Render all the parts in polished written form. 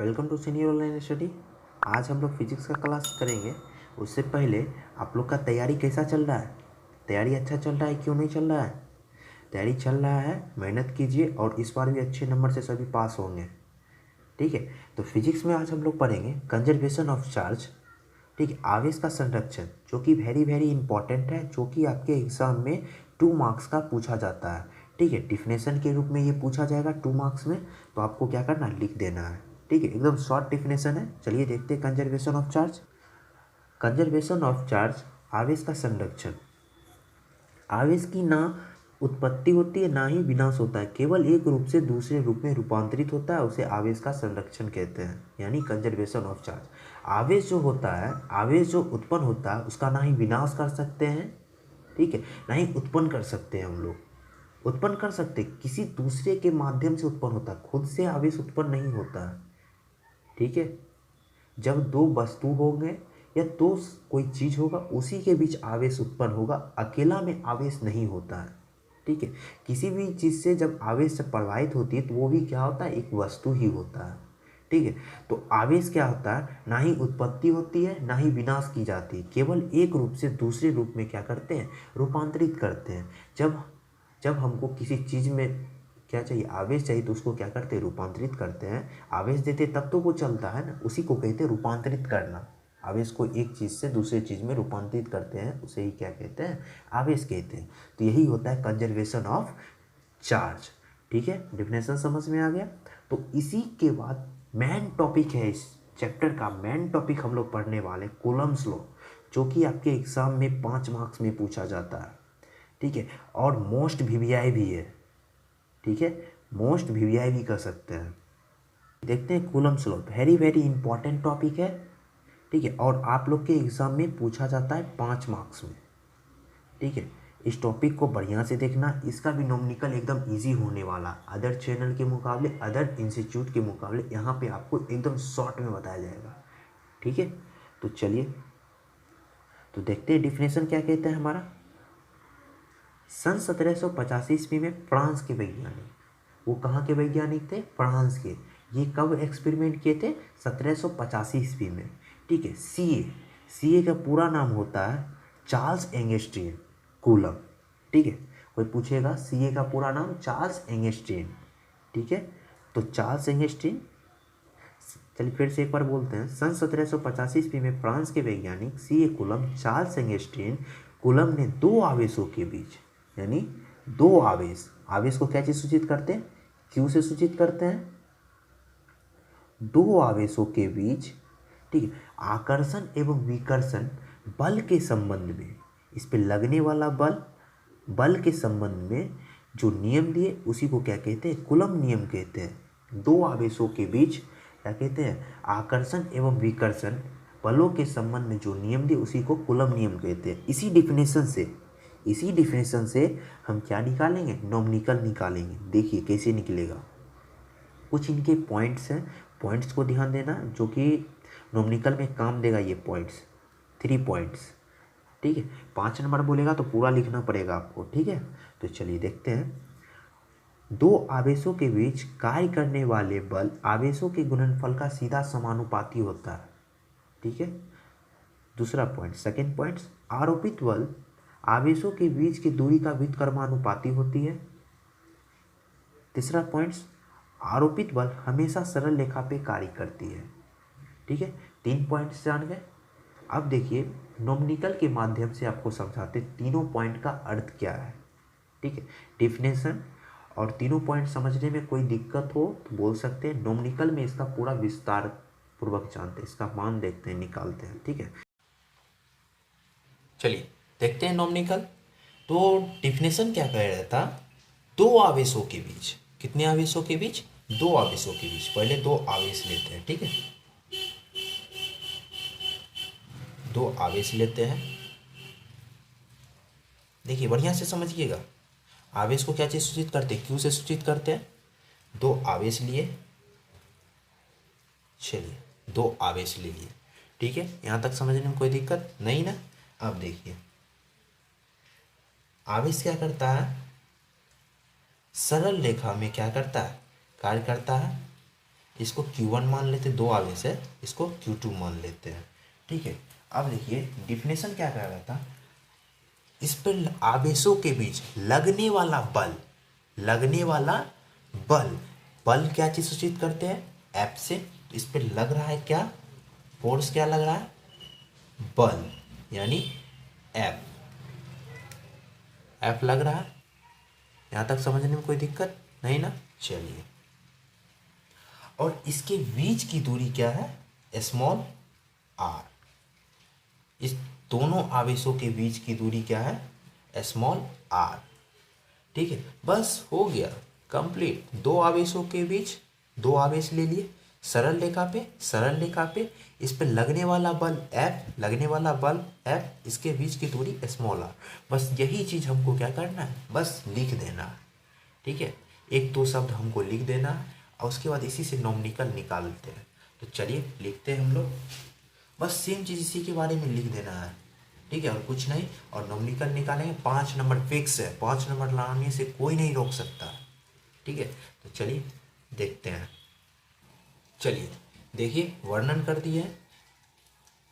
Welcome to senior online study. आज हम लोग फिजिक्स का क्लास करेंगे। उससे पहले आप लोग का तैयारी कैसा चल रहा है? तैयारी अच्छा चल रहा है, क्यों नहीं चल रहा है? तैयारी चल रहा है, मेहनत कीजिए और इस बार भी अच्छे नंबर से सभी पास होंगे। ठीक है, तो फिजिक्स में आज हम लोग पढ़ेंगे कंजर्वेशन ऑफ चार्ज। ठीक है, आवेश का संरक्षण, जो कि वेरी वेरी इंपॉर्टेंट है, जो कि आपके एग्जाम में 2 मार्क्स का पूछा जाता है। ठीक है, डिफिनेशन के रूप में ये पूछा जाएगा 2 मार्क्स में, तो आपको क्या करना है, लिख देना है। ठीक है, एकदम शॉर्ट डिफिनेशन है। चलिए देखते हैं conservation of charge. Conservation of charge, आवेश का संरक्षण। आवेश की ना उत्पत्ति होती है ना ही विनाश होता है, केवल एक रूप से दूसरे रूप में रूपांतरित होता है, उसे आवेश का संरक्षण कहते हैं, यानी कंजर्वेशन ऑफ चार्ज। आवेश जो होता है, आवेश जो उत्पन्न होता है, उसका ना ही विनाश कर सकते हैं, ठीक है, ना ही उत्पन्न कर सकते हैं। हम लोग उत्पन्न कर सकते, किसी दूसरे के माध्यम से उत्पन्न होता है, खुद से आवेश उत्पन्न नहीं होता है। ठीक है, जब दो वस्तु होंगे या तो कोई चीज होगा, उसी के बीच आवेश उत्पन्न होगा, अकेला में आवेश नहीं होता है। ठीक है, किसी भी चीज से जब आवेश से प्रवाहित होती है तो वो भी क्या होता है, एक वस्तु ही होता है। ठीक है, तो आवेश क्या होता है, ना ही उत्पत्ति होती है ना ही विनाश की जाती है, केवल एक रूप से दूसरे रूप में क्या करते हैं, रूपांतरित करते हैं। जब जब हमको किसी चीज में क्या चाहिए, आवेश चाहिए, तो उसको क्या करते हैं, रूपांतरित करते हैं। आवेश देते तब तो वो चलता है ना, उसी को कहते हैं रूपांतरित करना। आवेश को एक चीज से दूसरे चीज में रूपांतरित करते हैं, उसे ही क्या कहते हैं, आवेश कहते हैं। तो यही होता है कंजर्वेशन ऑफ चार्ज। ठीक है, डिफिनेशन समझ में आ गया। तो इसी के बाद मेन टॉपिक है, इस चैप्टर का मेन टॉपिक हम लोग पढ़ने वाले कूलम्ब्स लॉ, जो कि आपके एग्जाम में 5 मार्क्स में पूछा जाता है। ठीक है, और मोस्ट वीवीआई भी है। ठीक है, मोस्ट वीवीआई भी कर सकते हैं। देखते हैं Coulomb's law, very very important topic है। ठीक है, और आप लोग के एग्जाम में पूछा जाता है 5 मार्क्स में। ठीक है, इस टॉपिक को बढ़िया से देखना, इसका भी नॉमिनिकल एकदम इजी होने वाला, अदर चैनल के मुकाबले, अदर इंस्टीट्यूट के मुकाबले यहाँ पे आपको एकदम शॉर्ट में बताया जाएगा। ठीक है, तो चलिए तो देखते हैं डिफिनेशन क्या कहते हैं हमारा। सन 1785 ईस्वी में फ्रांस के वैज्ञानिक, वो कहाँ के वैज्ञानिक थे, फ्रांस के। ये कब एक्सपेरिमेंट किए थे, 1785 ईस्वी में। ठीक है, सीए का पूरा नाम होता है चार्ल्स एंगस्टीन कूलम। ठीक है, कोई पूछेगा सीए का पूरा नाम, चार्ल्स एंगस्टीन। ठीक है, तो चार्ल्स एंगस्टीन, चलिए फिर से एक बार बोलते हैं। सन 1785 ईस्वी में फ्रांस के वैज्ञानिक सीए कूलम, चार्ल्स एंगस्टीन कूलम ने दो आवेशों के बीच, यानी दो आवेश, आवेश को क्या चीज सूचित करते हैं, क्यू से सूचित करते हैं, दो आवेशों के बीच, ठीक है, आकर्षण एवं विकर्षण बल के संबंध में, इस पे लगने वाला बल, बल के संबंध में जो नियम दिए उसी को क्या कहते हैं, कूलम नियम कहते हैं। दो आवेशों के बीच क्या कहते हैं, आकर्षण एवं विकर्षण बलों के संबंध में जो नियम दिए उसी को कूलम नियम कहते हैं। इसी डिफिनेशन से हम क्या निकालेंगे, नॉमिनिकल निकालेंगे। देखिए कैसे निकलेगा, कुछ इनके पॉइंट्स हैं, पॉइंट्स को ध्यान देना, जो कि नॉमिनिकल में काम देगा। ये पॉइंट्स 3 पॉइंट्स। ठीक है, 5 नंबर बोलेगा तो पूरा लिखना पड़ेगा आपको। ठीक है, तो चलिए देखते हैं। दो आवेशों के बीच कार्य करने वाले बल आवेशों के गुणनफल का सीधा समानुपाती होता है। ठीक है, दूसरा पॉइंट, सेकंड पॉइंट, आरोपित बल आवेशों के बीच की दूरी का व्युत्क्रमानुपाती होती है। तीसरा पॉइंट, आरोपित बल हमेशा सरल रेखा पे कार्य करती है। ठीक है, 3 पॉइंट्स जान गए। अब देखिए नॉमिनिकल के माध्यम से आपको समझाते तीनों पॉइंट का अर्थ क्या है। ठीक है, डिफिनेशन और तीनों पॉइंट समझने में कोई दिक्कत हो तो बोल सकते हैं, नॉमिनिकल में इसका पूरा विस्तार पूर्वक जानते हैं, इसका मान देखते हैं, निकालते हैं। ठीक है, चलिए देखते हैं नॉमिनिकल। तो डिफिनेशन क्या कह रहा था, दो आवेशों के बीच, कितने आवेशों के बीच, दो आवेशों के बीच, पहले दो आवेश लेते हैं। ठीक है, दो आवेश लेते हैं, देखिए बढ़िया से समझिएगा। आवेश को क्या चीज सूचित करते हैं, क्यू से सूचित करते हैं। दो आवेश लिए, चलिए दो आवेश ले लिए। ठीक है, यहां तक समझने में कोई दिक्कत नहीं ना। अब देखिए आवेश क्या करता है, सरल रेखा में क्या करता है, कार्य करता है। इसको Q1 मान लेते, दो आवेश है, इसको Q2 मान लेते हैं। ठीक है, अब देखिए डिफिनेशन क्या कह रहा था, इस पर आवेशों के बीच लगने वाला बल, लगने वाला बल, बल क्या चीज सूचित करते हैं, F से। तो इस पर लग रहा है क्या, फोर्स क्या लग रहा है, बल, यानी F, F लग रहा है। यहां तक समझने में कोई दिक्कत नहीं ना, चलिए। और इसके बीच की दूरी क्या है, स्मॉल r, इस दोनों आवेशों के बीच की दूरी क्या है, स्मॉल r। ठीक है, बस हो गया कंप्लीट। दो आवेशों के बीच, दो आवेश ले लिए, सरल रेखा पे, सरल रेखा पे, इस पे लगने वाला बल F, लगने वाला बल F, इसके बीच की दूरी स्मॉल r। बस यही चीज हमको क्या करना है, बस लिख देना है। ठीक है, एक दो शब्द हमको लिख देना है और उसके बाद इसी से नॉमिनिकल निकालते हैं। तो चलिए लिखते हैं हम लोग, बस सेम चीज़ इसी के बारे में लिख देना है। ठीक है, और कुछ नहीं, और नॉमिनिकल निकालेंगे, 5 नंबर फिक्स है, 5 नंबर लाने से कोई नहीं रोक सकता। ठीक है, तो चलिए देखते हैं। चलिए देखिए, वर्णन कर दिए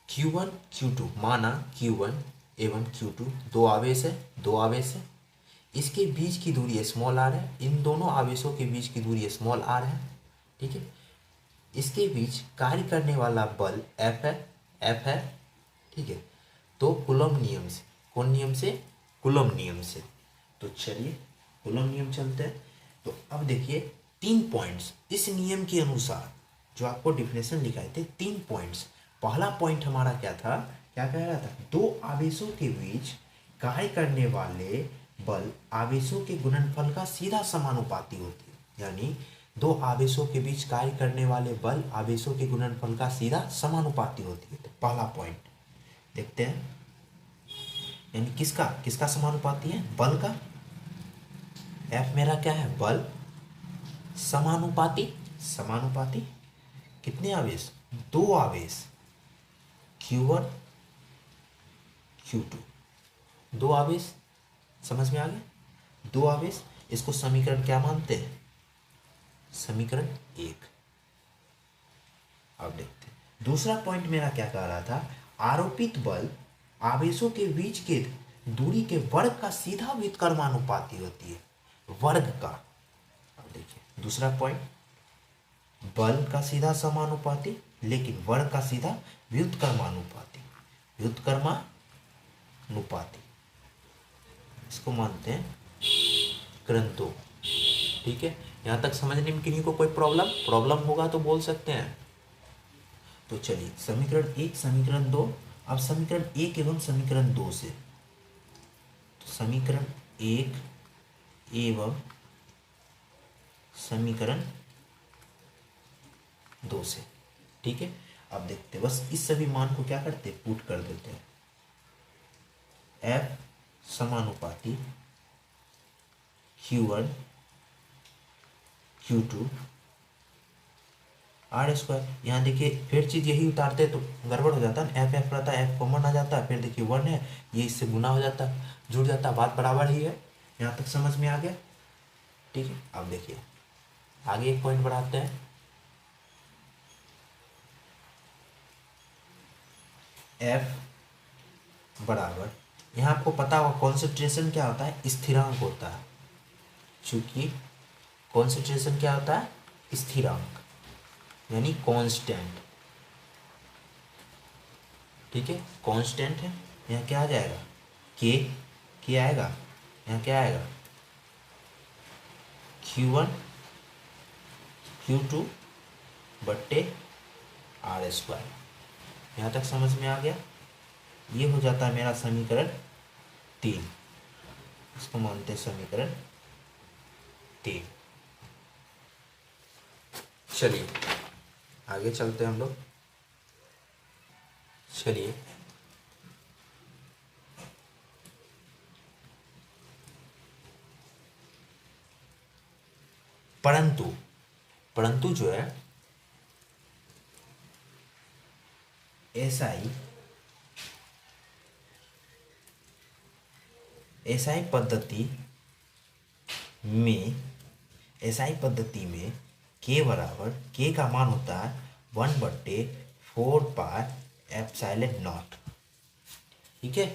Q1 Q2, माना Q1 A1 Q2 दो आवेश है, दो आवेश है, इसके बीच की दूरी स्मॉल r है, इन दोनों आवेशों के बीच की दूरी स्मॉल r है। ठीक है, इसके बीच कार्य करने वाला बल F है, F है। ठीक है, तो कूलम्ब नियम से, कौन नियम से, कूलम्ब नियम से। तो चलिए कूलम्ब नियम चलते हैं। तो अब देखिए 3 पॉइंट्स इस नियम के अनुसार, जो आपको डिफिनेशन लिखाए थे 3 पॉइंट्स। पहला पॉइंट हमारा क्या था, क्या कह रहा था, दो आवेशों के बीच कार्य करने वाले बल आवेशों के गुणनफल का सीधा समानुपाती होती है, यानी दो आवेशों के बीच कार्य करने वाले बल आवेशों के गुणनफल का सीधा समानुपाती होती है। तो पहला पॉइंट देखते हैं, यानी किसका किसका समानुपाती है, बल का। F मेरा क्या है, बल, समानुपाती, समानुपाती कितने आवेश, दो आवेश Q1 Q2, दो आवेश, समझ में आ गया, दो आवेश। इसको समीकरण क्या मानते हैं, समीकरण 1। अब देखते हैं दूसरा पॉइंट मेरा क्या कह रहा था, आरोपित बल आवेशों के बीच के दूरी के वर्ग का सीधा व्युत्क्रमानुपाती होती है, वर्ग का। अब देखिए दूसरा पॉइंट, बल का सीधा समानुपाती, लेकिन वर्ग का सीधा व्युत्क्रमानुपाती, व्युत्क्रमानुपाती, इसको मानते हैं क्रंतो। ठीक है, यहां तक समझने में किन्हीं को कोई प्रॉब्लम होगा तो बोल सकते हैं। तो चलिए समीकरण 1 समीकरण 2, अब समीकरण 1 एवं समीकरण 2 से, तो समीकरण 1 एवं समीकरण 2 से। ठीक है, अब देखते हैं, बस इस सभी मान को क्या करते हैं, पुट कर देते हैं। F समानुपाती Q1 Q2 आर स्क्वायर। यहाँ देखिए फिर चीज़ यही उतारते तो गड़बड़ हो जाता है, F रहता है, F कॉमन आ जाता है, फिर देखिए 1 है, ये इससे गुना हो जाता है, जुड़ जाता है, बात बराबर ही है। यहाँ तक समझ में आ गया। ठीक है, अब देखिए आगे एक पॉइंट बढ़ाते हैं, F बराबर, यहाँ आपको पता होगा कॉन्सेंट्रेशन क्या होता है, स्थिरांक होता है। चूंकि कॉन्सेंट्रेशन क्या होता है, स्थिरांक, यानी कांस्टेंट। ठीक है, कांस्टेंट है, यहाँ क्या आ जाएगा, के आएगा, यहाँ क्या आएगा, Q1 Q2 बट्टे आर स्क्वायर। यहाँ तक समझ में आ गया। ये हो जाता है मेरा समीकरण 3, इसको मानते हैं समीकरण 3। चलिए आगे चलते हैं हम लोग। चलिए परंतु जो है एसआई पद्धति में के बराबर के का मान होता है 1/4πε0। ठीक है,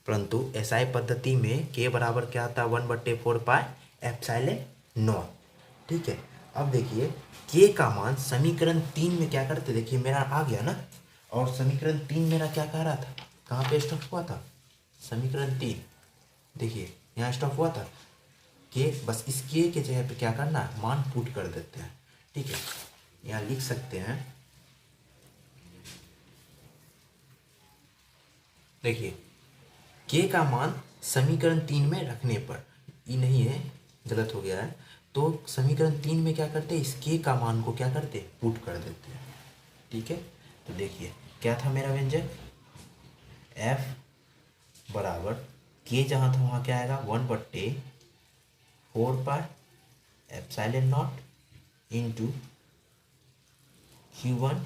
परंतु एसआई पद्धति में के बराबर क्या आता है 1/4πε0। ठीक है, अब देखिए के का मान समीकरण 3 में क्या करते, देखिए मेरा आ गया ना, और समीकरण 3 मेरा क्या कह रहा था, कहाँ पे स्टॉप हुआ था, समीकरण 3, देखिए यहाँ स्टॉप हुआ था के, बस इस के जगह पे क्या करना है, मान पुट कर देते हैं। ठीक है, यहाँ लिख सकते हैं, देखिए के का मान समीकरण 3 में रखने पर, ये नहीं है, गलत हो गया है, तो समीकरण 3 में क्या करते हैं, इस के का मान को क्या करते हैं, पुट कर देते हैं। ठीक है, तो देखिए क्या था मेरा व्यंजक, f बराबर के जहाँ था वहाँ क्या आएगा 1/4πε0 इंटू Q1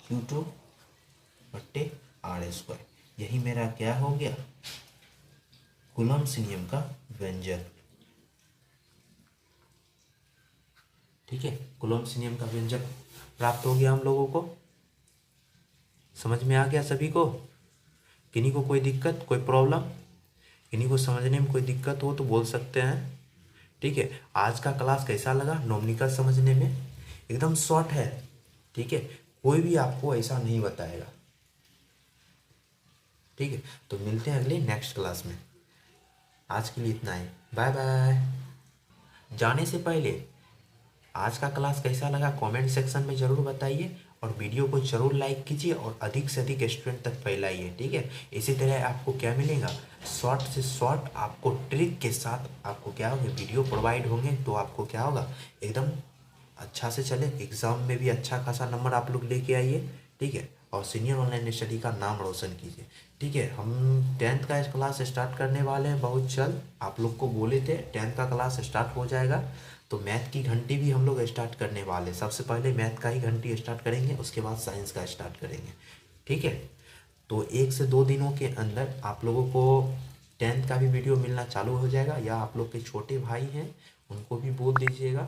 Q2/r²। यही मेरा क्या हो गया, कूलम्ब्स नियम का व्यंजक। ठीक है, कूलम्ब्स नियम का व्यंजक प्राप्त हो गया हम लोगों को, समझ में आ गया सभी को, किन्हीं को कोई दिक्कत, कोई प्रॉब्लम, किन्हीं को समझने में कोई दिक्कत हो तो बोल सकते हैं। ठीक है, आज का क्लास कैसा लगा, नोमनिकल समझने में एकदम शॉर्ट है। ठीक है, कोई भी आपको ऐसा नहीं बताएगा। ठीक है, तो मिलते हैं अगले नेक्स्ट क्लास में, आज के लिए इतना ही, बाय बाय। जाने से पहले आज का क्लास कैसा लगा कमेंट सेक्शन में ज़रूर बताइए, और वीडियो को ज़रूर लाइक कीजिए और अधिक से अधिक स्टूडेंट तक फैलाइए। ठीक है, इसी तरह आपको क्या मिलेगा, शॉर्ट से शॉर्ट आपको ट्रिक के साथ आपको क्या होगा, वीडियो प्रोवाइड होंगे, तो आपको क्या होगा, एकदम अच्छा से चले, एग्ज़ाम में भी अच्छा खासा नंबर आप लोग लेके आइए। ठीक है, और सीनियर ऑनलाइन स्टडी का नाम रोशन कीजिए। ठीक है, हम 10th का क्लास स्टार्ट करने वाले हैं बहुत जल्द, आप लोग को बोले थे 10th का क्लास स्टार्ट हो जाएगा, तो मैथ की घंटी भी हम लोग स्टार्ट करने वाले, सबसे पहले मैथ का ही घंटी स्टार्ट करेंगे, उसके बाद साइंस का स्टार्ट करेंगे। ठीक है, तो 1 से 2 दिनों के अंदर आप लोगों को 10th का भी वीडियो मिलना चालू हो जाएगा, या आप लोग के छोटे भाई हैं उनको भी बोल दीजिएगा।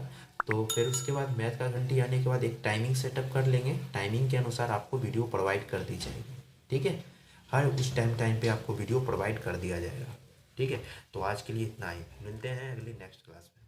तो फिर उसके बाद मैथ का घंटी आने के बाद एक टाइमिंग सेटअप कर लेंगे, टाइमिंग के अनुसार आपको वीडियो प्रोवाइड कर दी जाएगी। ठीक है, हर उस टाइम पे आपको वीडियो प्रोवाइड कर दिया जाएगा। ठीक है, तो आज के लिए इतना ही, मिलते हैं अगली नेक्स्ट क्लास में।